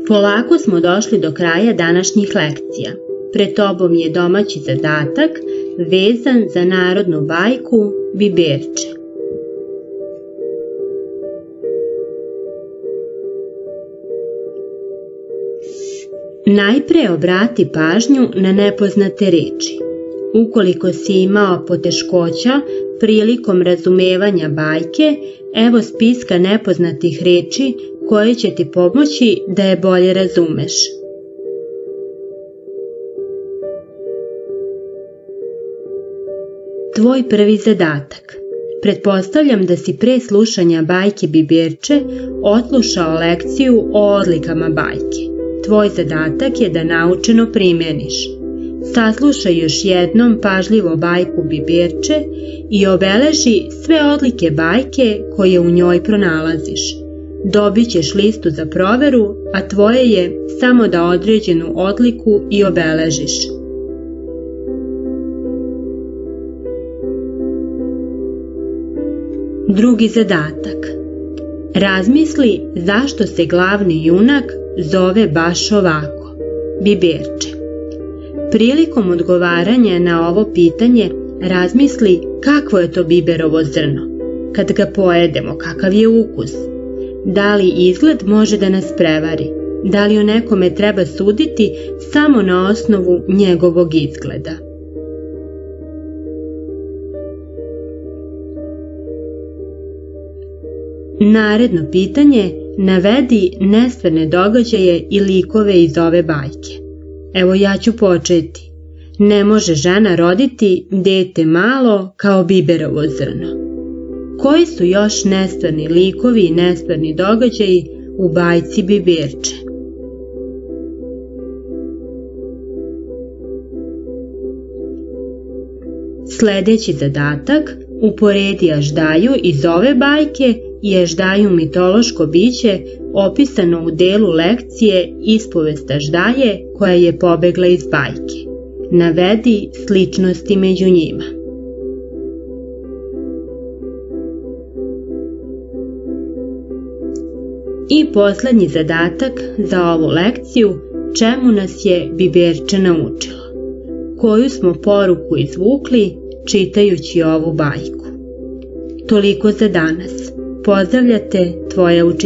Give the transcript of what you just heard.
Polako smo došli do kraja današnjih lekcija. Pred tobom je domaći zadatak vezan za narodnu bajku Biberče. Najpre obrati pažnju na nepoznate reči. Ukoliko si imao poteškoća prilikom razumevanja bajke, evo spiska nepoznatih reči koje će ti pomoći da je bolje razumeš. Tvoj prvi zadatak. Pretpostavljam da si pre slušanja bajke Biberče odslušao lekciju o odlikama bajke. Tvoj zadatak je da naučeno primeniš. Saslušaj još jednom pažljivo bajku Biberče i obeleži sve odlike bajke koje u njoj pronalaziš. Dobit ćeš listu za proveru, a tvoje je samo da određenu odliku i obeležiš. Drugi zadatak. Razmisli zašto se glavni junak zove baš ovako, Biberče. Prilikom odgovaranja na ovo pitanje razmisli kakvo je to biberovo zrno. Kad ga pojedemo, kakav je ukus? Da li izgled može da nas prevari? Da li o nekome treba suditi samo na osnovu njegovog izgleda? Naredno pitanje, navedi nestvarne događaje i likove iz ove bajke. Evo ja ću početi. Ne može žena roditi dete malo kao biberovo zrno. Koji su još nestvarni likovi i nestvarni događaji u bajci Biberče? Sledeći zadatak, uporedi aždaju iz ove bajke i aždaju mitološko biće opisano u delu lekcije Ispovest aždaje koja je pobegla iz bajke. Navedi sličnosti među njima. I poslednji zadatak za ovu lekciju, čemu nas je Biberče naučila? Koju smo poruku izvukli čitajući ovu bajku? Toliko za danas. Pozdravljate tvoja učiteljica.